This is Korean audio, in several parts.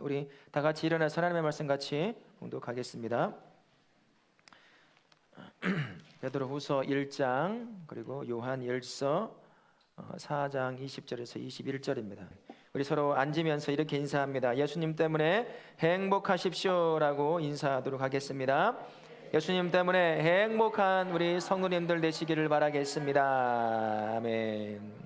우리 다 같이 일어나서 하나님의 말씀 같이 봉독하겠습니다. 베드로후서 1장 그리고 요한일서 4장 20절에서 21절입니다. 우리 서로 앉으면서 이렇게 인사합니다. 예수님 때문에 행복하십시오라고 인사하도록 하겠습니다. 예수님 때문에 행복한 우리 성도님들 되시기를 바라겠습니다. 아멘.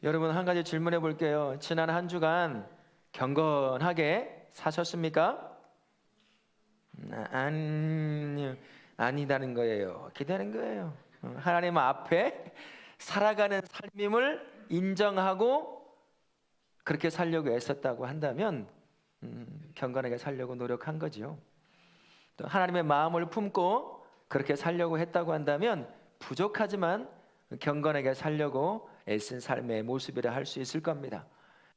여러분, 한 가지 질문해 볼게요. 지난 한 주간 경건하게 사셨습니까? 아니다는 거예요. 기다린 거예요. 하나님 앞에 살아가는 삶임을 인정하고 그렇게 살려고 애썼다고 한다면 경건하게 살려고 노력한 거죠. 또 하나님의 마음을 품고 그렇게 살려고 했다고 한다면 부족하지만 경건하게 살려고 애쓴 삶의 모습이라 할 수 있을 겁니다.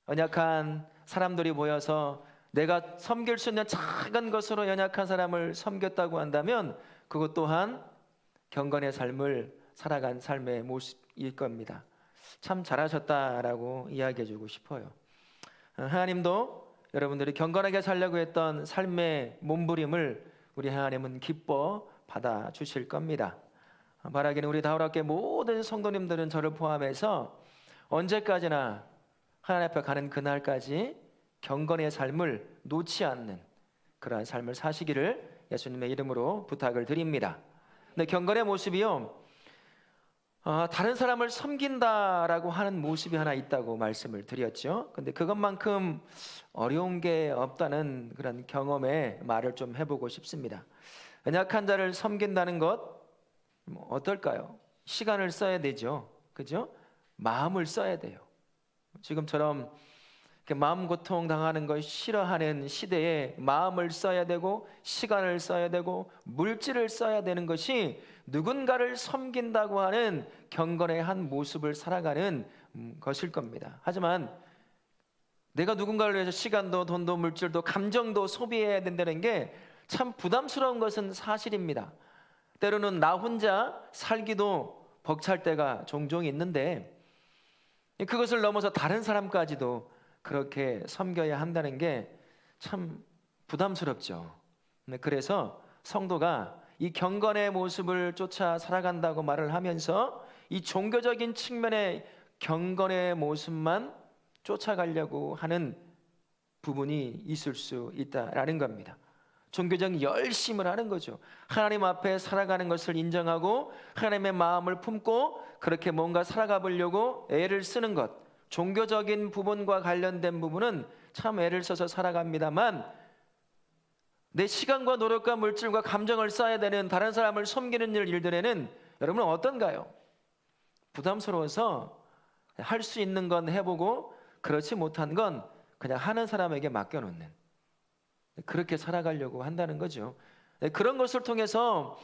연약한 사람들이 모여서 내가 섬길 수 있는 작은 것으로 연약한 사람을 섬겼다고 한다면 그것 또한 경건의 삶을 살아간 삶의 모습일 겁니다. 참 잘하셨다라고 이야기해주고 싶어요. 하나님도 여러분들이 경건하게 살려고 했던 삶의 몸부림을 우리 하나님은 기뻐 받아주실 겁니다. 바라기는 우리 다우라교회 모든 성도님들은 저를 포함해서 언제까지나 하나님 앞에 가는 그날까지 경건의 삶을 놓지 않는 그러한 삶을 사시기를 예수님의 이름으로 부탁을 드립니다. 근데 경건의 모습이요, 다른 사람을 섬긴다라고 하는 모습이 하나 있다고 말씀을 드렸죠. 근데 그것만큼 어려운 게 없다는 그런 경험의 말을 좀 해보고 싶습니다. 연약한 자를 섬긴다는 것 어떨까요? 시간을 써야 되죠. 그죠? 마음을 써야 돼요. 지금처럼 마음 고통 당하는 걸 싫어하는 시대에 마음을 써야 되고 시간을 써야 되고 물질을 써야 되는 것이 누군가를 섬긴다고 하는 경건의 한 모습을 살아가는 것일 겁니다. 하지만 내가 누군가를 위해서 시간도 돈도 물질도 감정도 소비해야 된다는 게 참 부담스러운 것은 사실입니다. 때로는 나 혼자 살기도 벅찰 때가 종종 있는데 그것을 넘어서 다른 사람까지도 그렇게 섬겨야 한다는 게 참 부담스럽죠. 그래서 성도가 이 경건의 모습을 쫓아 살아간다고 말을 하면서 이 종교적인 측면의 경건의 모습만 쫓아가려고 하는 부분이 있을 수 있다라는 겁니다. 종교적 열심을 하는 거죠. 하나님 앞에 살아가는 것을 인정하고 하나님의 마음을 품고 그렇게 뭔가 살아가 보려고 애를 쓰는 것, 종교적인 부분과 관련된 부분은 참 애를 써서 살아갑니다만 내 시간과 노력과 물질과 감정을 써야 되는 다른 사람을 섬기는 일들에는 여러분은 어떤가요? 부담스러워서 할 수 있는 건 해보고 그렇지 못한 건 그냥 하는 사람에게 맡겨놓는, 그렇게 살아가려고 한다는 거죠. 그런 것을 통해서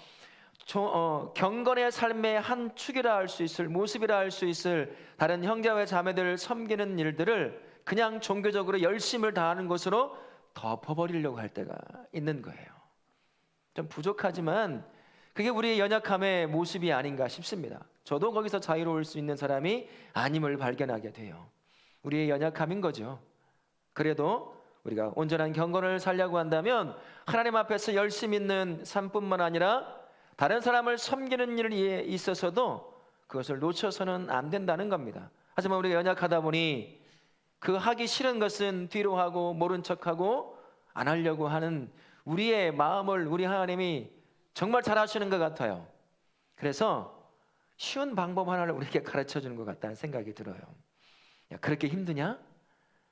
경건의 삶의 한 축이라 할 수 있을, 모습이라 할 수 있을 다른 형제와 자매들을 섬기는 일들을 그냥 종교적으로 열심을 다하는 것으로 덮어버리려고 할 때가 있는 거예요. 좀 부족하지만 그게 우리의 연약함의 모습이 아닌가 싶습니다. 저도 거기서 자유로울 수 있는 사람이 아님을 발견하게 돼요. 우리의 연약함인 거죠. 그래도 우리가 온전한 경건을 살려고 한다면 하나님 앞에서 열심 있는 삶뿐만 아니라 다른 사람을 섬기는 일에 있어서도 그것을 놓쳐서는 안 된다는 겁니다. 하지만 우리가 연약하다 보니 그 하기 싫은 것은 뒤로 하고 모른 척하고 안 하려고 하는 우리의 마음을 우리 하나님이 정말 잘 아시는 것 같아요. 그래서 쉬운 방법 하나를 우리에게 가르쳐 주는 것 같다는 생각이 들어요. 야, 그렇게 힘드냐?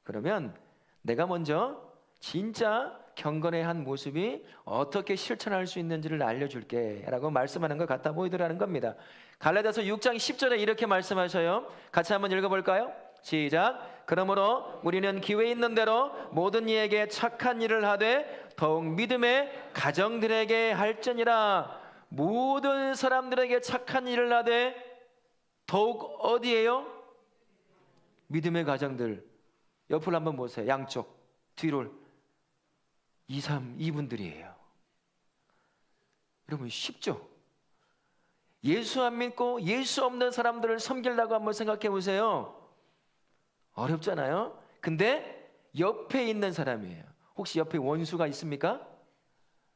그러면 내가 먼저 진짜 경건의 한 모습이 어떻게 실천할 수 있는지를 알려줄게 라고 말씀하는 것 같아 보이더라는 겁니다. 갈라디아서 6장 10절에 이렇게 말씀하셔요. 같이 한번 읽어볼까요? 시작. 그러므로 우리는 기회 있는 대로 모든 이에게 착한 일을 하되 더욱 믿음의 가정들에게 할지니라. 모든 사람들에게 착한 일을 하되 더욱 어디에요? 믿음의 가정들. 옆을 한번 보세요. 양쪽 뒤를 2, 3, 이분들이에요. 여러분 쉽죠? 예수 안 믿고 예수 없는 사람들을 섬기려고 한번 생각해 보세요. 어렵잖아요. 근데 옆에 있는 사람이에요. 혹시 옆에 원수가 있습니까?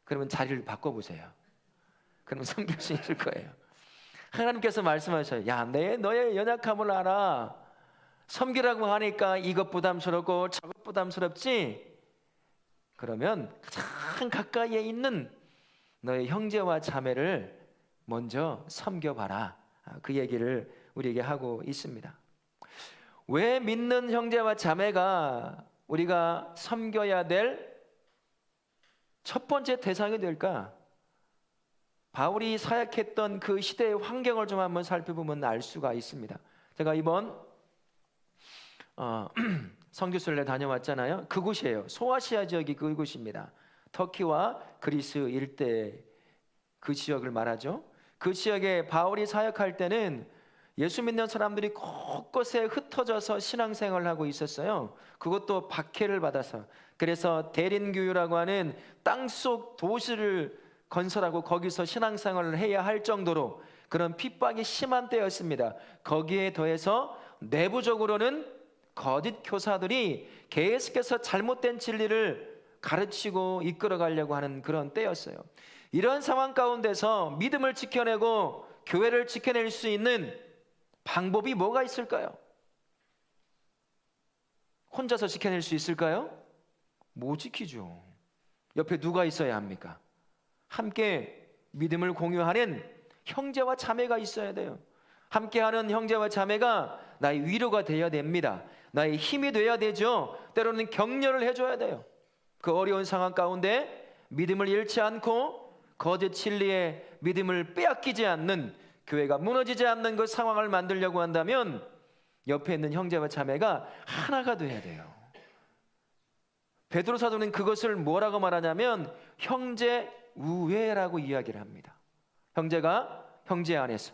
그러면 자리를 바꿔보세요. 그러면 섬길 수 있을 거예요. 하나님께서 말씀하셔요. 야, 너의 연약함을 알아. 섬기라고 하니까 이것 부담스럽고 저것 부담스럽지? 그러면 가장 가까이에 있는 너의 형제와 자매를 먼저 섬겨봐라. 그 얘기를 우리에게 하고 있습니다. 왜 믿는 형제와 자매가 우리가 섬겨야 될 첫 번째 대상이 될까? 바울이 사역했던 그 시대의 환경을 좀 한번 살펴보면 알 수가 있습니다. 제가 이번 선교순례 다녀왔잖아요. 그곳이에요. 소아시아 지역이 그곳입니다. 터키와 그리스 일대 그 지역을 말하죠. 그 지역에 바울이 사역할 때는 예수 믿는 사람들이 곳곳에 흩어져서 신앙생활을 하고 있었어요. 그것도 박해를 받아서. 그래서 대린교유라고 하는 땅속 도시를 건설하고 거기서 신앙생활을 해야 할 정도로 그런 핍박이 심한 때였습니다. 거기에 더해서 내부적으로는 거짓 교사들이 계속해서 잘못된 진리를 가르치고 이끌어가려고 하는 그런 때였어요. 이런 상황 가운데서 믿음을 지켜내고 교회를 지켜낼 수 있는 방법이 뭐가 있을까요? 혼자서 지켜낼 수 있을까요? 못 지키죠. 옆에 누가 있어야 합니까? 함께 믿음을 공유하는 형제와 자매가 있어야 돼요. 함께하는 형제와 자매가 나의 위로가 되어야 됩니다. 나의 힘이 되어야 되죠. 때로는 격려를 해줘야 돼요. 그 어려운 상황 가운데 믿음을 잃지 않고 거짓 진리에 믿음을 빼앗기지 않는, 교회가 무너지지 않는 그 상황을 만들려고 한다면 옆에 있는 형제와 자매가 하나가 돼야 돼요. 베드로 사도는 그것을 뭐라고 말하냐면 형제 우애라고 이야기를 합니다. 형제가 형제 안에서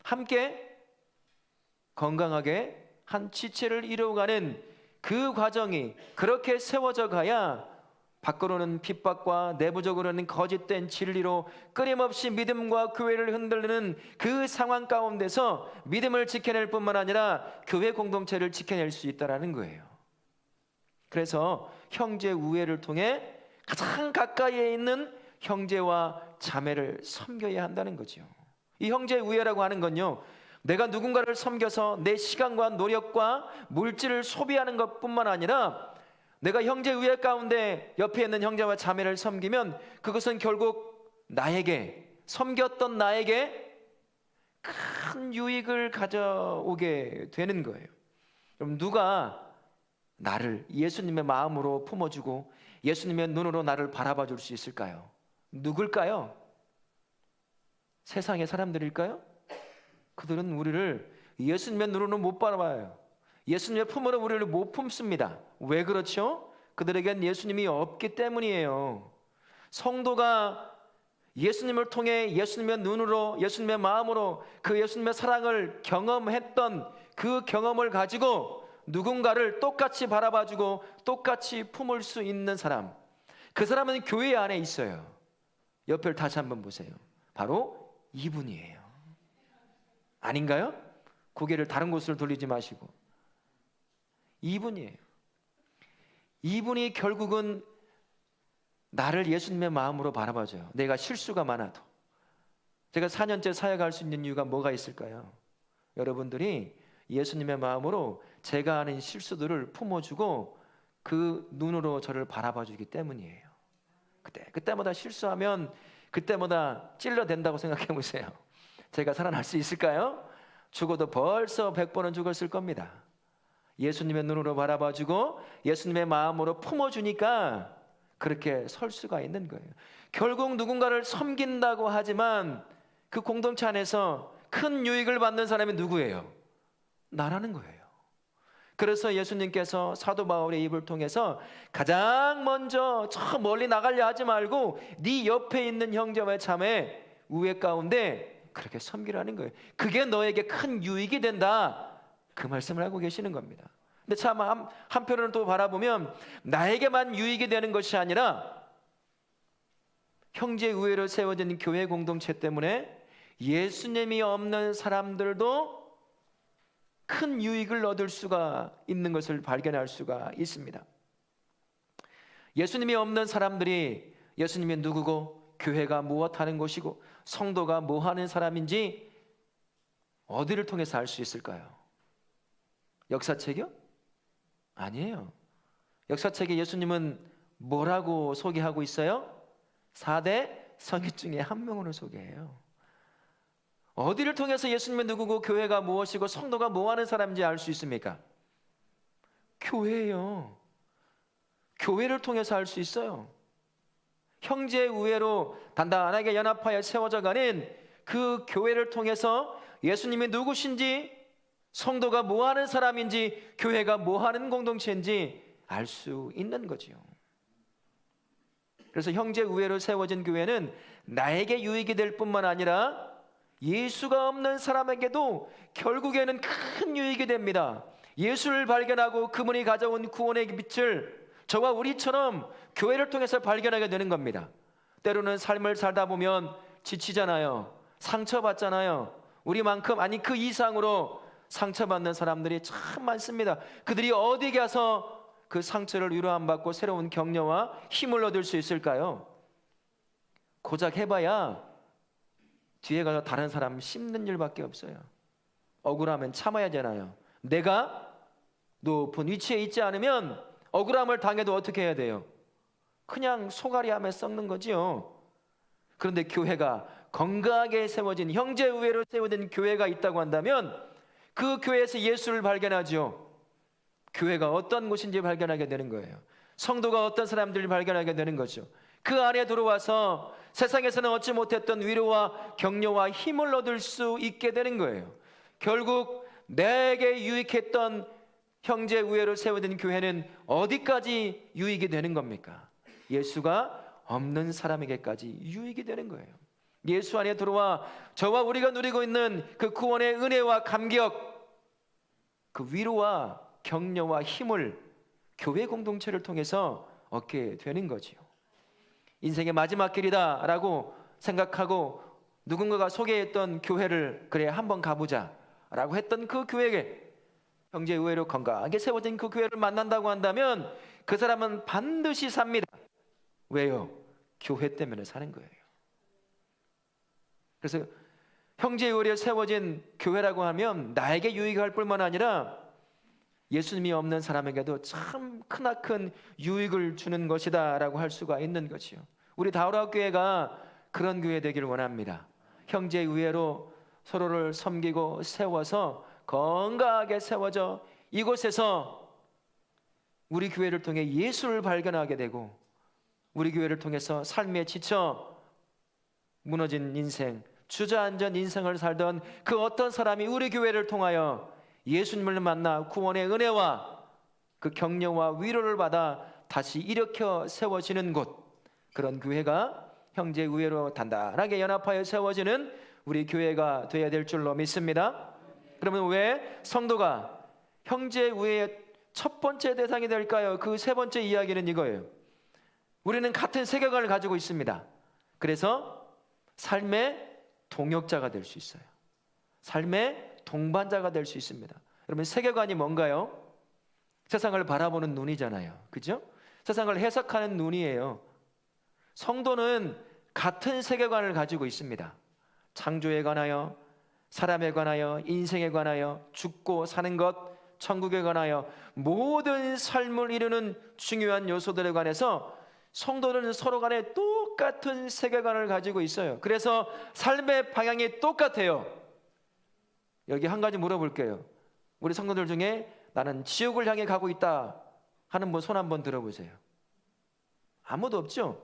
함께 건강하게 한 지체를 이루어가는 그 과정이 그렇게 세워져 가야 밖으로는 핍박과 내부적으로는 거짓된 진리로 끊임없이 믿음과 교회를 흔들리는 그 상황 가운데서 믿음을 지켜낼 뿐만 아니라 교회 공동체를 지켜낼 수 있다는 거예요. 그래서 형제 우애를 통해 가장 가까이에 있는 형제와 자매를 섬겨야 한다는 거죠. 이 형제 우애라고 하는 건요, 내가 누군가를 섬겨서 내 시간과 노력과 물질을 소비하는 것뿐만 아니라 내가 형제 우애 가운데 옆에 있는 형제와 자매를 섬기면 그것은 결국 나에게, 섬겼던 나에게 큰 유익을 가져오게 되는 거예요. 그럼 누가 나를 예수님의 마음으로 품어주고 예수님의 눈으로 나를 바라봐 줄 수 있을까요? 누굴까요? 세상의 사람들일까요? 그들은 우리를 예수님의 눈으로 못 바라봐요. 예수님의 품으로 우리를 못 품습니다. 왜 그렇죠? 그들에겐 예수님이 없기 때문이에요. 성도가 예수님을 통해 예수님의 눈으로, 예수님의 마음으로 그 예수님의 사랑을 경험했던 그 경험을 가지고 누군가를 똑같이 바라봐주고 똑같이 품을 수 있는 사람, 그 사람은 교회 안에 있어요. 옆을 다시 한번 보세요. 바로 이분이에요. 아닌가요? 고개를 다른 곳으로 돌리지 마시고 이분이에요. 이분이 결국은 나를 예수님의 마음으로 바라봐줘요. 내가 실수가 많아도. 제가 4년째 사역할 수 있는 이유가 뭐가 있을까요? 여러분들이 예수님의 마음으로 제가 하는 실수들을 품어주고 그 눈으로 저를 바라봐주기 때문이에요. 그때마다 실수하면 그때마다 찔러댄다고 생각해 보세요. 제가 살아날 수 있을까요? 죽어도 벌써 100번은 죽었을 겁니다. 예수님의 눈으로 바라봐주고 예수님의 마음으로 품어주니까 그렇게 설 수가 있는 거예요. 결국 누군가를 섬긴다고 하지만 그 공동체 안에서 큰 유익을 받는 사람이 누구예요? 나라는 거예요. 그래서 예수님께서 사도 바울의 입을 통해서 가장 먼저 저 멀리 나가려 하지 말고 네 옆에 있는 형제와 자매 우애 가운데 그렇게 섬기라는 거예요. 그게 너에게 큰 유익이 된다. 그 말씀을 하고 계시는 겁니다. 근데 참 한편으로는 또 바라보면 나에게만 유익이 되는 것이 아니라 형제 우애로 세워진 교회 공동체 때문에 예수님이 없는 사람들도 큰 유익을 얻을 수가 있는 것을 발견할 수가 있습니다. 예수님이 없는 사람들이 예수님이 누구고 교회가 무엇하는 곳이고 성도가 뭐하는 사람인지 어디를 통해서 알 수 있을까요? 역사책이요? 아니에요. 역사책에 예수님은 뭐라고 소개하고 있어요? 4대 성인 중에 한 명으로 소개해요. 어디를 통해서 예수님이 누구고 교회가 무엇이고 성도가 뭐하는 사람인지 알 수 있습니까? 교회예요. 교회를 통해서 알 수 있어요. 형제 우애로 단단하게 연합하여 세워져 가는 그 교회를 통해서 예수님이 누구신지, 성도가 뭐하는 사람인지, 교회가 뭐하는 공동체인지 알 수 있는 거지요. 그래서 형제 우애로 세워진 교회는 나에게 유익이 될 뿐만 아니라 예수가 없는 사람에게도 결국에는 큰 유익이 됩니다. 예수를 발견하고 그분이 가져온 구원의 빛을 저와 우리처럼 교회를 통해서 발견하게 되는 겁니다. 때로는 삶을 살다 보면 지치잖아요. 상처받잖아요. 우리만큼 아니 그 이상으로 상처받는 사람들이 참 많습니다. 그들이 어디 가서 그 상처를 위로 안 받고 새로운 격려와 힘을 얻을 수 있을까요? 고작 해봐야 뒤에 가서 다른 사람 씹는 일밖에 없어요. 억울하면 참아야 되나요? 내가 높은 위치에 있지 않으면 억울함을 당해도 어떻게 해야 돼요? 그냥 소가리하며 썩는 거지요. 그런데 교회가 건강하게 세워진 형제 우애로 세워진 교회가 있다고 한다면 그 교회에서 예수를 발견하죠. 교회가 어떤 곳인지 발견하게 되는 거예요. 성도가 어떤 사람들을 발견하게 되는 거죠. 그 안에 들어와서 세상에서는 얻지 못했던 위로와 격려와 힘을 얻을 수 있게 되는 거예요. 결국 내게 유익했던 형제 우애로 세워진 교회는 어디까지 유익이 되는 겁니까? 예수가 없는 사람에게까지 유익이 되는 거예요. 예수 안에 들어와 저와 우리가 누리고 있는 그 구원의 은혜와 감격, 그 위로와 격려와 힘을 교회 공동체를 통해서 얻게 되는 거지요. 인생의 마지막 길이다 라고 생각하고 누군가가 소개했던 교회를 그래 한번 가보자 라고 했던 그 교회에 형제 우애로 건강하게 세워진 그 교회를 만난다고 한다면 그 사람은 반드시 삽니다. 왜요? 교회 때문에 사는 거예요. 그래서 형제 우애로 세워진 교회라고 하면 나에게 유익할 뿐만 아니라 예수님이 없는 사람에게도 참 크나큰 유익을 주는 것이다 라고 할 수가 있는 것이요. 우리 다우라교회가 그런 교회 되기를 원합니다. 형제 우애로 서로를 섬기고 세워서 건강하게 세워져 이곳에서 우리 교회를 통해 예수를 발견하게 되고 우리 교회를 통해서 삶에 지쳐 무너진 인생, 주저앉은 인생을 살던 그 어떤 사람이 우리 교회를 통하여 예수님을 만나 구원의 은혜와 그 격려와 위로를 받아 다시 일으켜 세워지는 곳, 그런 교회가 형제 우애로 단단하게 연합하여 세워지는 우리 교회가 되어야 될 줄로 믿습니다. 그러면 왜 성도가 형제 우애의 첫 번째 대상이 될까요? 그 세 번째 이야기는 이거예요. 우리는 같은 세계관을 가지고 있습니다. 그래서 삶의 동역자가 될 수 있어요. 삶의 동반자가 될 수 있습니다. 여러분, 세계관이 뭔가요? 세상을 바라보는 눈이잖아요. 그죠? 세상을 해석하는 눈이에요. 성도는 같은 세계관을 가지고 있습니다. 창조에 관하여, 사람에 관하여, 인생에 관하여, 죽고 사는 것, 천국에 관하여 모든 삶을 이루는 중요한 요소들에 관해서 성도는 서로 간에 똑같은 세계관을 가지고 있어요. 그래서 삶의 방향이 똑같아요. 여기 한 가지 물어볼게요. 우리 성도들 중에 나는 지옥을 향해 가고 있다 하는 분 손 한번 들어보세요. 아무도 없죠?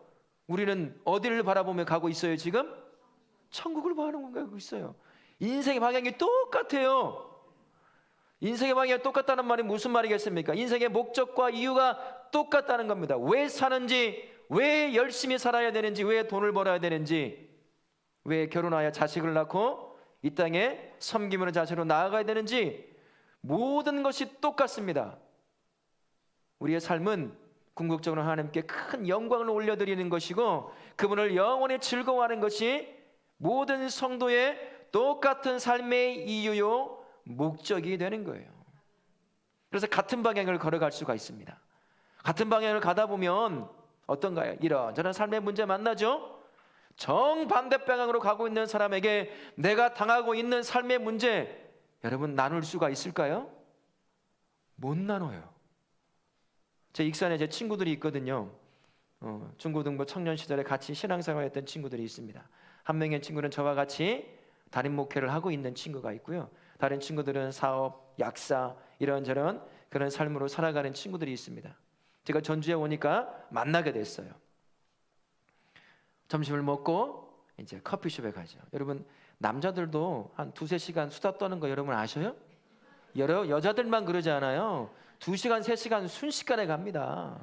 우리는 어디를 바라보며 가고 있어요 지금? 천국을 바라보며 가고 있어요. 인생의 방향이 똑같아요. 인생의 방향이 똑같다는 말이 무슨 말이겠습니까? 인생의 목적과 이유가 똑같다는 겁니다. 왜 사는지, 왜 열심히 살아야 되는지, 왜 돈을 벌어야 되는지, 왜 결혼하여 자식을 낳고 이 땅에 섬기는 자세로 나아가야 되는지 모든 것이 똑같습니다. 우리의 삶은 궁극적으로 하나님께 큰 영광을 올려드리는 것이고 그분을 영원히 즐거워하는 것이 모든 성도의 똑같은 삶의 이유요 목적이 되는 거예요. 그래서 같은 방향을 걸어갈 수가 있습니다. 같은 방향을 가다 보면 어떤가요? 이런저런 삶의 문제 만나죠? 정반대 방향으로 가고 있는 사람에게 내가 당하고 있는 삶의 문제, 여러분 나눌 수가 있을까요? 못 나눠요. 제 익산에 제 친구들이 있거든요. 중고등부 청년 시절에 같이 신앙생활했던 친구들이 있습니다. 한 명의 친구는 저와 같이 담임 목회를 하고 있는 친구가 있고요. 다른 친구들은 사업, 약사 이런저런 그런 삶으로 살아가는 친구들이 있습니다. 제가 전주에 오니까 만나게 됐어요. 점심을 먹고 이제 커피숍에 가죠. 여러분 남자들도 한 2-3시간 수다 떠는 거 여러분 아셔요? 여자들만 그러지 않아요. 2시간, 3시간 순식간에 갑니다.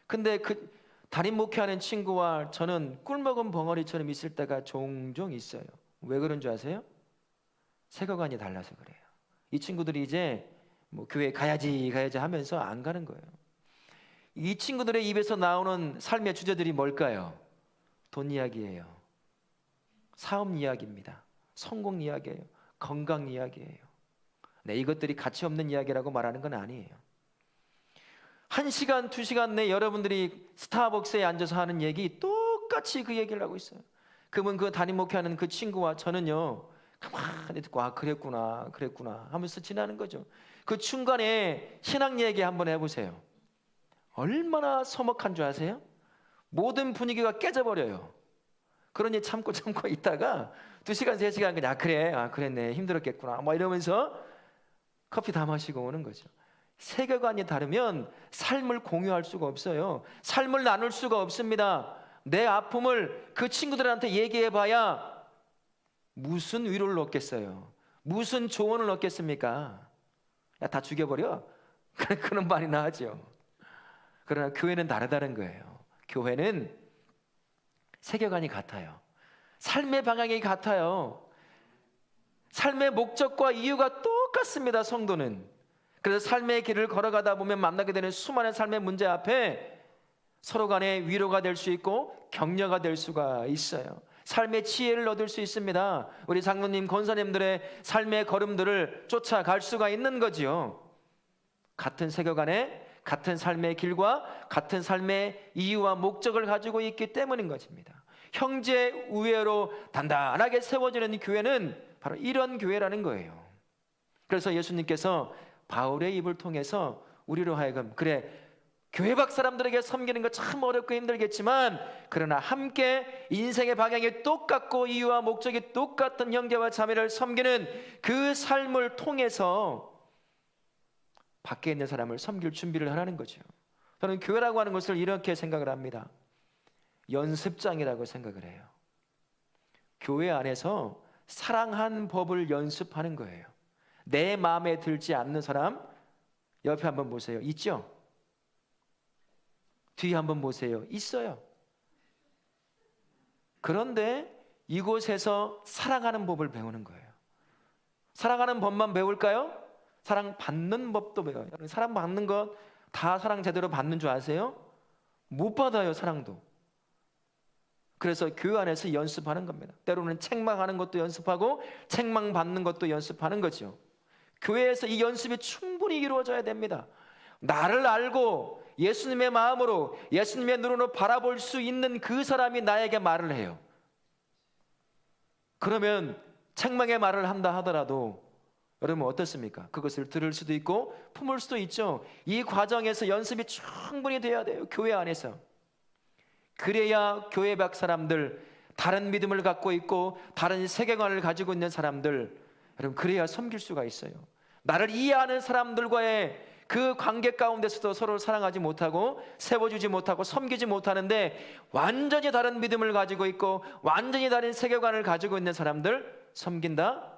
근데 그 담임 목회하는 친구와 저는 꿀먹은 벙어리처럼 있을 때가 종종 있어요. 왜 그런 줄 아세요? 세계관이 달라서 그래요. 이 친구들이 이제 뭐 교회 가야지 하면서 안 가는 거예요. 이 친구들의 입에서 나오는 삶의 주제들이 뭘까요? 돈 이야기예요. 사업 이야기입니다. 성공 이야기예요. 건강 이야기예요. 네, 이것들이 가치 없는 이야기라고 말하는 건 아니에요. 1시간, 2시간 내 여러분들이 스타벅스에 앉아서 하는 얘기 똑같이 그 얘기를 하고 있어요. 그러면 그 담임 목회하는 그 친구와 저는요 가만히 듣고 그랬구나 하면서 지나는 거죠. 그 중간에 신앙 얘기 한번 해보세요. 얼마나 서먹한 줄 아세요? 모든 분위기가 깨져버려요. 그러니 참고 있다가 2시간, 3시간 그냥 그랬네 힘들었겠구나 뭐 이러면서 커피 다 마시고 오는 거죠. 세계관이 다르면 삶을 공유할 수가 없어요. 삶을 나눌 수가 없습니다. 내 아픔을 그 친구들한테 얘기해봐야 무슨 위로를 얻겠어요? 무슨 조언을 얻겠습니까? 야, 다 죽여버려? 그런 말이 나오죠. 그러나 교회는 다르다는 거예요. 교회는 세계관이 같아요. 삶의 방향이 같아요. 삶의 목적과 이유가 똑같습니다. 성도는. 그래서 삶의 길을 걸어가다 보면 만나게 되는 수많은 삶의 문제 앞에 서로 간에 위로가 될 수 있고 격려가 될 수가 있어요. 삶의 지혜를 얻을 수 있습니다. 우리 장로님, 권사님들의 삶의 걸음들을 쫓아갈 수가 있는 거지요. 같은 세계관에 같은 삶의 길과 같은 삶의 이유와 목적을 가지고 있기 때문인 것입니다. 형제 우애로 단단하게 세워지는 교회는 바로 이런 교회라는 거예요. 그래서 예수님께서 바울의 입을 통해서 우리로 하여금 교회 밖 사람들에게 섬기는 거 참 어렵고 힘들겠지만 그러나 함께 인생의 방향이 똑같고 이유와 목적이 똑같은 형제와 자매를 섬기는 그 삶을 통해서 밖에 있는 사람을 섬길 준비를 하라는 거죠. 저는 교회라고 하는 것을 이렇게 생각을 합니다. 연습장이라고 생각을 해요. 교회 안에서 사랑한 법을 연습하는 거예요. 내 마음에 들지 않는 사람 옆에 한번 보세요. 있죠? 뒤에 한번 보세요. 있어요. 그런데 이곳에서 사랑하는 법을 배우는 거예요. 사랑하는 법만 배울까요? 사랑받는 법도 배워요. 사랑받는 것 다 사랑 제대로 받는 줄 아세요? 못 받아요. 사랑도. 그래서 교회 안에서 연습하는 겁니다. 때로는 책망하는 것도 연습하고 책망받는 것도 연습하는 거죠. 교회에서 이 연습이 충분히 이루어져야 됩니다. 나를 알고 예수님의 마음으로 예수님의 눈으로 바라볼 수 있는 그 사람이 나에게 말을 해요. 그러면 책망의 말을 한다 하더라도 여러분 어떻습니까? 그것을 들을 수도 있고 품을 수도 있죠. 이 과정에서 연습이 충분히 돼야 돼요. 교회 안에서. 그래야 교회 밖 사람들, 다른 믿음을 갖고 있고 다른 세계관을 가지고 있는 사람들, 여러분 그래야 섬길 수가 있어요. 나를 이해하는 사람들과의 그 관계 가운데서도 서로를 사랑하지 못하고 세워주지 못하고 섬기지 못하는데 완전히 다른 믿음을 가지고 있고 완전히 다른 세계관을 가지고 있는 사람들 섬긴다?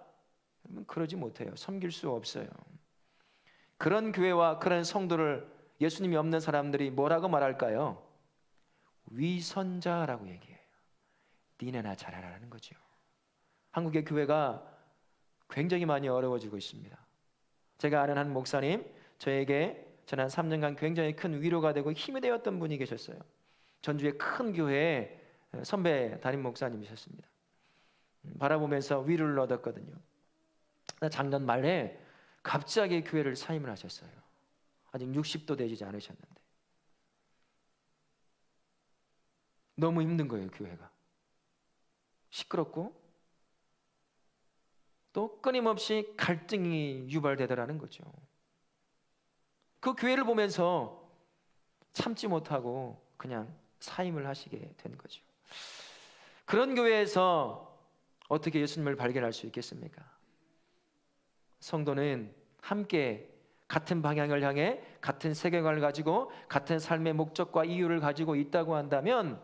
그러지 못해요. 섬길 수 없어요. 그런 교회와 그런 성도를 예수님이 없는 사람들이 뭐라고 말할까요? 위선자라고 얘기해요. 니네나 잘하라는 거죠. 한국의 교회가 굉장히 많이 어려워지고 있습니다. 제가 아는 한 목사님, 저에게 지난 3년간 굉장히 큰 위로가 되고 힘이 되었던 분이 계셨어요. 전주의 큰 교회의 선배 담임 목사님이셨습니다. 바라보면서 위로를 얻었거든요. 작년 말에 갑자기 교회를 사임을 하셨어요. 아직 60도 되지 않으셨는데 너무 힘든 거예요. 교회가 시끄럽고 또 끊임없이 갈등이 유발되더라는 거죠. 그 교회를 보면서 참지 못하고 그냥 사임을 하시게 된 거죠. 그런 교회에서 어떻게 예수님을 발견할 수 있겠습니까? 성도는 함께 같은 방향을 향해 같은 세계관을 가지고 같은 삶의 목적과 이유를 가지고 있다고 한다면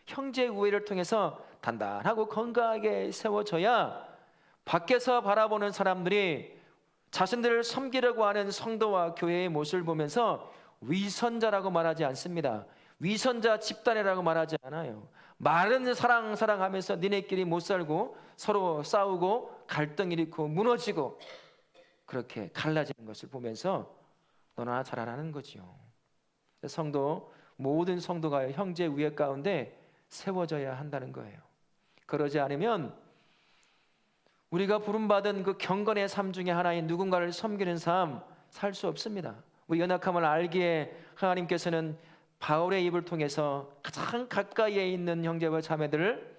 형제 우애를 통해서 단단하고 건강하게 세워져야 밖에서 바라보는 사람들이 자신들을 섬기려고 하는 성도와 교회의 모습을 보면서 위선자라고 말하지 않습니다. 위선자 집단이라고 말하지 않아요. 말은 사랑하면서 니네끼리 못 살고 서로 싸우고 갈등 일으키고 무너지고 그렇게 갈라지는 것을 보면서 너나 잘하라는 거지요. 성도, 모든 성도가 형제 우애 가운데 세워져야 한다는 거예요. 그러지 않으면 우리가 부름받은 그 경건의 삶 중에 하나인 누군가를 섬기는 삶 살 수 없습니다. 우리 연약함을 알기에 하나님께서는 바울의 입을 통해서 가장 가까이에 있는 형제와 자매들을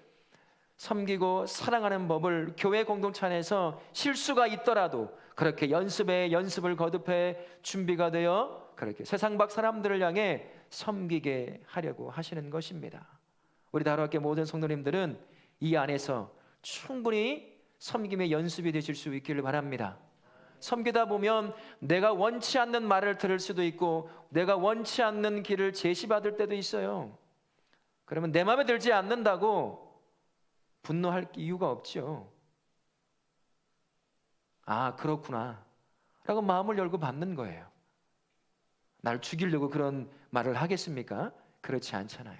섬기고 사랑하는 법을 교회 공동체 안에서 실수가 있더라도 그렇게 연습을 거듭해 준비가 되어 그렇게 세상 밖 사람들을 향해 섬기게 하려고 하시는 것입니다. 우리 다락교회 모든 성도님들은 이 안에서 충분히 섬김의 연습이 되실 수 있기를 바랍니다. 섬기다 보면 내가 원치 않는 말을 들을 수도 있고 내가 원치 않는 길을 제시받을 때도 있어요. 그러면 내 마음에 들지 않는다고 분노할 이유가 없죠. 아, 그렇구나 라고 마음을 열고 받는 거예요. 날 죽이려고 그런 말을 하겠습니까? 그렇지 않잖아요.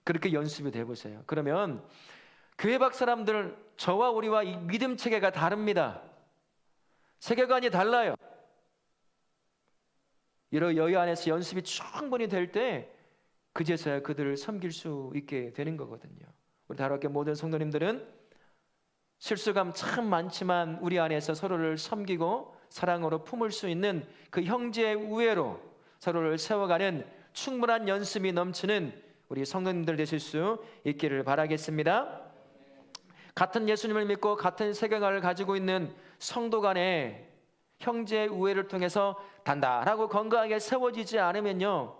그렇게 연습이 돼보세요. 그러면 교회 밖 사람들, 저와 우리와 이 믿음 체계가 다릅니다. 세계관이 달라요. 이런 여유 안에서 연습이 충분히 될 때 그제서야 그들을 섬길 수 있게 되는 거거든요. 우리 다락교회 모든 성도님들은 실수감 참 많지만 우리 안에서 서로를 섬기고 사랑으로 품을 수 있는 그 형제 우애로 서로를 세워가는 충분한 연습이 넘치는 우리 성도님들 되실 수 있기를 바라겠습니다. 같은 예수님을 믿고 같은 세계관을 가지고 있는 성도 간의 형제 우애를 통해서 단단하고 건강하게 세워지지 않으면요,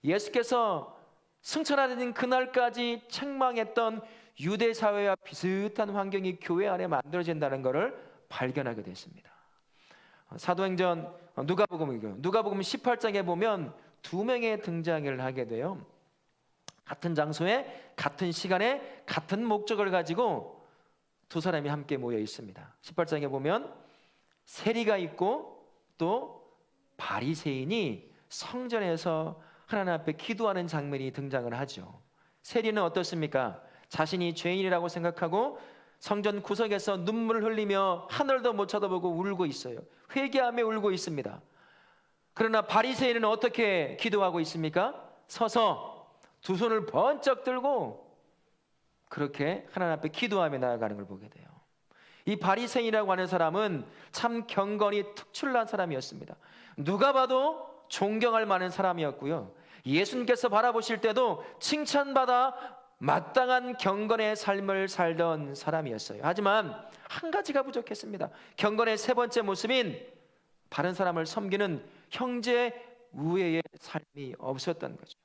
예수께서 승천하는 그날까지 책망했던 유대 사회와 비슷한 환경이 교회 안에 만들어진다는 것을 발견하게 됐습니다. 사도행전 누가복음 18장에 보면 두 명의 등장을 하게 돼요. 같은 장소에 같은 시간에 같은 목적을 가지고 두 사람이 함께 모여 있습니다. 18장에 보면 세리가 있고 또 바리새인이 성전에서 하나님 앞에 기도하는 장면이 등장을 하죠. 세리는 어떻습니까? 자신이 죄인이라고 생각하고 성전 구석에서 눈물을 흘리며 하늘도 못 쳐다보고 울고 있어요. 회개하며 울고 있습니다. 그러나 바리새인은 어떻게 기도하고 있습니까? 서서 두 손을 번쩍 들고 그렇게 하나님 앞에 기도하며 나아가는 걸 보게 돼요. 이 바리새인이라고 하는 사람은 참 경건이 특출난 사람이었습니다. 누가 봐도 존경할 만한 사람이었고요, 예수님께서 바라보실 때도 칭찬받아 마땅한 경건의 삶을 살던 사람이었어요. 하지만 한 가지가 부족했습니다. 경건의 세 번째 모습인 다른 사람을 섬기는 형제 우애의 삶이 없었던 거죠.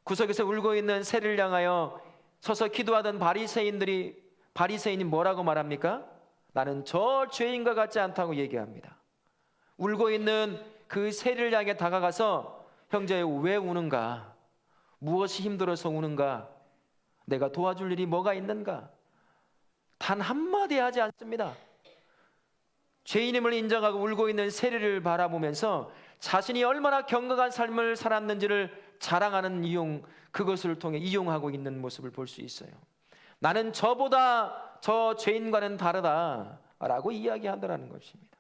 구석에서 울고 있는 세리를 향하여 서서 기도하던 바리새인이 뭐라고 말합니까? 나는 저 죄인과 같지 않다고 얘기합니다. 울고 있는 그 세리를 향해 다가가서 형제 왜 우는가? 무엇이 힘들어서 우는가? 내가 도와줄 일이 뭐가 있는가? 단 한마디 하지 않습니다. 죄인임을 인정하고 울고 있는 세리를 바라보면서 자신이 얼마나 경건한 삶을 살았는지를 자랑하는 그것을 통해 이용하고 있는 모습을 볼 수 있어요. 나는 저보다 저 죄인과는 다르다라고 이야기하더라는 것입니다.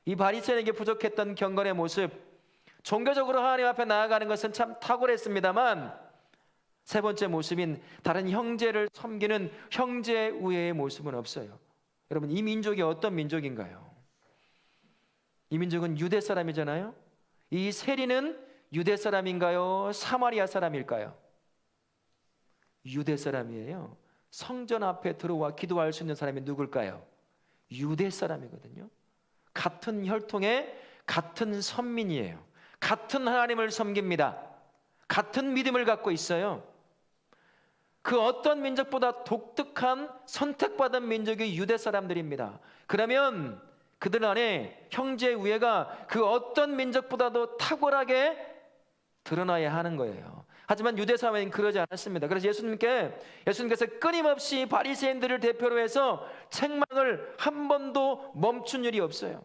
이 바리새인에게 부족했던 경건의 모습, 종교적으로 하나님 앞에 나아가는 것은 참 탁월했습니다만 세 번째 모습인 다른 형제를 섬기는 형제 우애의 모습은 없어요. 여러분, 이 민족이 어떤 민족인가요? 이 민족은 유대 사람이잖아요. 이 세리는 유대 사람인가요? 사마리아 사람일까요? 유대 사람이에요. 성전 앞에 들어와 기도할 수 있는 사람이 누굴까요? 유대 사람이거든요. 같은 혈통의 같은 선민이에요. 같은 하나님을 섬깁니다. 같은 믿음을 갖고 있어요. 그 어떤 민족보다 독특한 선택받은 민족이 유대 사람들입니다. 그러면 그들 안에 형제 우애가 그 어떤 민족보다도 탁월하게 드러나야 하는 거예요. 하지만 유대 사회는 그러지 않았습니다. 그래서 예수님께서 끊임없이 바리새인들을 대표로 해서 책망을 한 번도 멈춘 일이 없어요.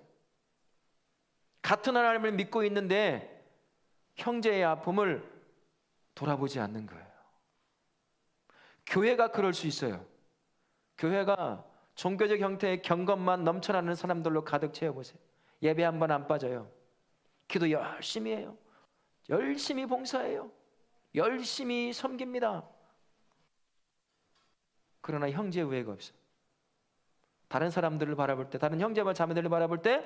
같은 하나님을 믿고 있는데 형제의 아픔을 돌아보지 않는 거예요. 교회가 그럴 수 있어요. 교회가 종교적 형태의 경건만 넘쳐나는 사람들로 가득 채워보세요. 예배 한 번 안 빠져요. 기도 열심히 해요. 열심히 봉사해요. 열심히 섬깁니다. 그러나 형제 우애가 없어요. 다른 사람들을 바라볼 때, 다른 형제와 자매들을 바라볼 때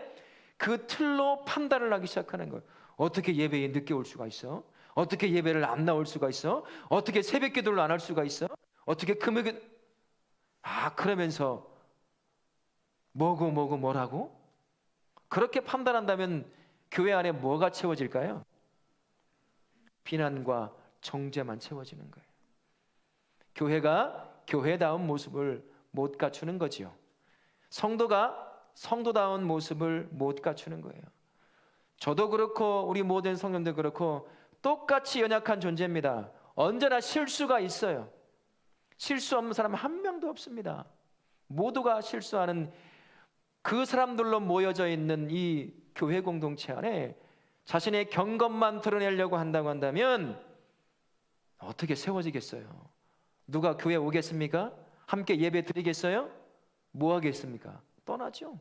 그 틀로 판단을 하기 시작하는 거예요. 어떻게 예배에 늦게 올 수가 있어? 어떻게 예배를 안 나올 수가 있어? 어떻게 새벽 기도를 안 할 수가 있어? 어떻게 금요일 그러면서 뭐라고? 그렇게 판단한다면 교회 안에 뭐가 채워질까요? 비난과 정죄만 채워지는 거예요. 교회가 교회다운 모습을 못 갖추는 거지요. 성도가 성도다운 모습을 못 갖추는 거예요. 저도 그렇고 우리 모든 성도들 그렇고 똑같이 연약한 존재입니다. 언제나 실수가 있어요. 실수 없는 사람 한 명도 없습니다. 모두가 실수하는 그 사람들로 모여져 있는 이 교회 공동체 안에 자신의 경건만 드러내려고 한다면 어떻게 세워지겠어요? 누가 교회 오겠습니까? 함께 예배 드리겠어요? 뭐 하겠습니까? 떠나죠.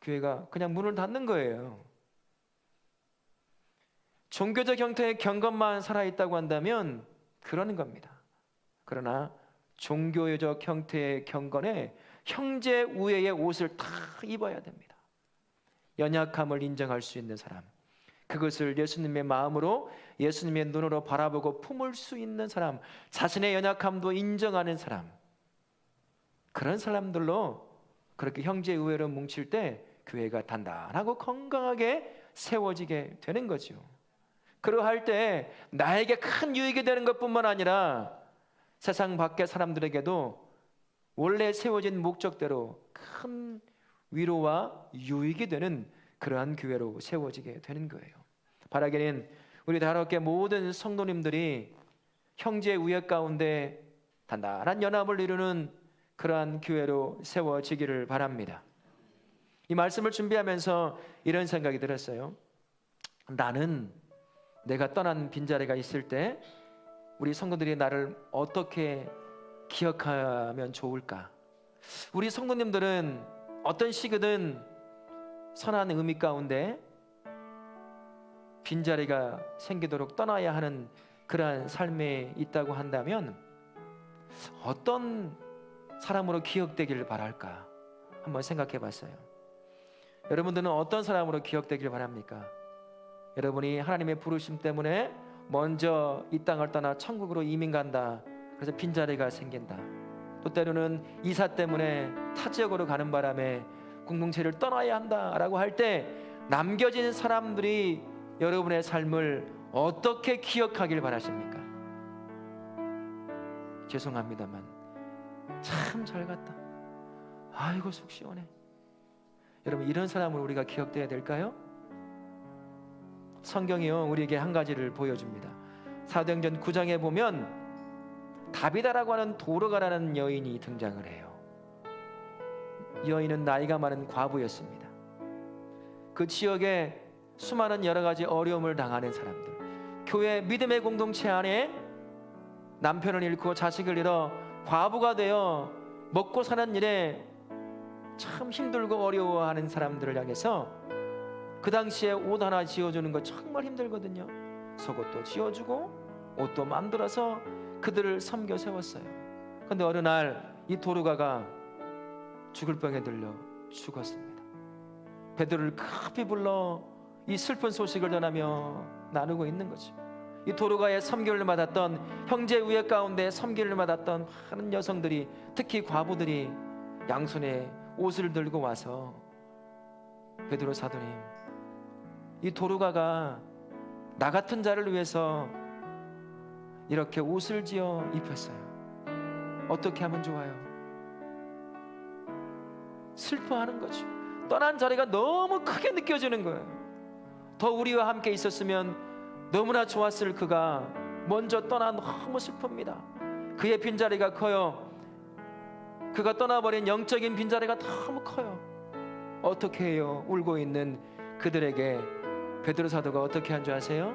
교회가 그냥 문을 닫는 거예요. 종교적 형태의 경건만 살아있다고 한다면 그러는 겁니다. 그러나 종교적 형태의 경건에 형제 우애의 옷을 다 입어야 됩니다. 연약함을 인정할 수 있는 사람, 그것을 예수님의 마음으로 예수님의 눈으로 바라보고 품을 수 있는 사람, 자신의 연약함도 인정하는 사람, 그런 사람들로 그렇게 형제 우애로 뭉칠 때 교회가 단단하고 건강하게 세워지게 되는 거죠. 그러할 때 나에게 큰 유익이 되는 것뿐만 아니라 세상 밖의 사람들에게도 원래 세워진 목적대로 큰 위로와 유익이 되는 그러한 교회로 세워지게 되는 거예요. 바라기는 우리 다락계 모든 성도님들이 형제 우애 가운데 단단한 연합을 이루는 그러한 교회로 세워지기를 바랍니다. 이 말씀을 준비하면서 이런 생각이 들었어요. 나는 내가 떠난 빈자리가 있을 때 우리 성도들이 나를 어떻게 기억하면 좋을까? 우리 성도님들은 어떤 시기든 선한 의미 가운데 빈자리가 생기도록 떠나야 하는 그러한 삶에 있다고 한다면 어떤 사람으로 기억되기를 바랄까? 한번 생각해 봤어요. 여러분들은 어떤 사람으로 기억되기를 바랍니까? 여러분이 하나님의 부르심 때문에 먼저 이 땅을 떠나 천국으로 이민 간다. 그래서 빈자리가 생긴다. 또 때로는 이사 때문에 타 지역으로 가는 바람에 공동체를 떠나야 한다라고 할 때 남겨진 사람들이 여러분의 삶을 어떻게 기억하길 바라십니까? 죄송합니다만 참 잘 갔다. 아이고 속 시원해. 여러분 이런 사람으로 우리가 기억돼야 될까요? 성경이요 우리에게 한 가지를 보여줍니다. 사도행전 9장에 보면 다비다라고 하는 도르가라는 여인이 등장을 해요. 이 여인은 나이가 많은 과부였습니다. 그 지역에 수많은 여러 가지 어려움을 당하는 사람들, 교회 믿음의 공동체 안에 남편을 잃고 자식을 잃어 과부가 되어 먹고 사는 일에 참 힘들고 어려워하는 사람들을 향해서 그 당시에 옷 하나 지어주는 거 정말 힘들거든요. 속옷도 지어주고 옷도 만들어서 그들을 섬겨 세웠어요. 그런데 어느 날 이 도르가가 죽을 병에 들려 죽었습니다. 베드로를 급히 불러 이 슬픈 소식을 전하며 나누고 있는 거죠. 이 도르가의 섬기를 받았던, 형제 우애 가운데 섬기를 받았던 많은 여성들이, 특히 과부들이 양손에 옷을 들고 와서 베드로 사도님, 이 도르가가 나 같은 자를 위해서 이렇게 옷을 지어 입혔어요. 어떻게 하면 좋아요? 슬퍼하는 거죠. 떠난 자리가 너무 크게 느껴지는 거예요. 더 우리와 함께 있었으면 너무나 좋았을 그가 먼저 떠나 너무 슬픕니다. 그의 빈자리가 커요. 그가 떠나버린 영적인 빈자리가 너무 커요. 어떻게 해요? 울고 있는 그들에게 베드로 사도가 어떻게 한 줄 아세요?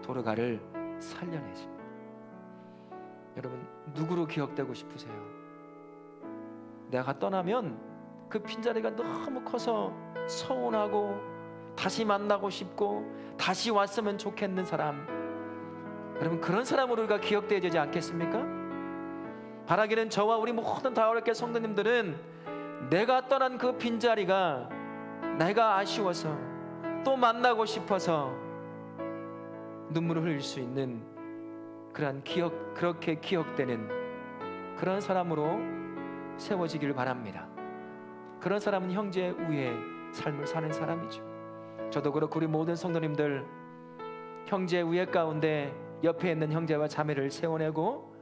도르가를 살려내십니다. 여러분, 누구로 기억되고 싶으세요? 내가 떠나면 그 빈자리가 너무 커서 서운하고 다시 만나고 싶고 다시 왔으면 좋겠는 사람, 여러분, 그런 사람으로 우리가 기억되어야 되지 않겠습니까? 바라기는 저와 우리 모든 다월교회 성도님들은 내가 떠난 그 빈자리가 내가 아쉬워서 또 만나고 싶어서 눈물을 흘릴 수 있는 그러한 기억, 그렇게 기억되는 그런 사람으로 세워지기를 바랍니다. 그런 사람은 형제 우애의 삶을 사는 사람이죠. 저도 그렇고 우리 모든 성도님들 형제 우애 가운데 옆에 있는 형제와 자매를 세워내고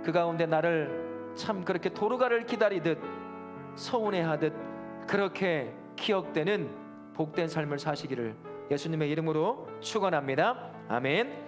그 가운데 나를 참 그렇게 도르가를 기다리듯 서운해하듯 그렇게 기억되는 복된 삶을 사시기를 예수님의 이름으로 축원합니다. 아멘.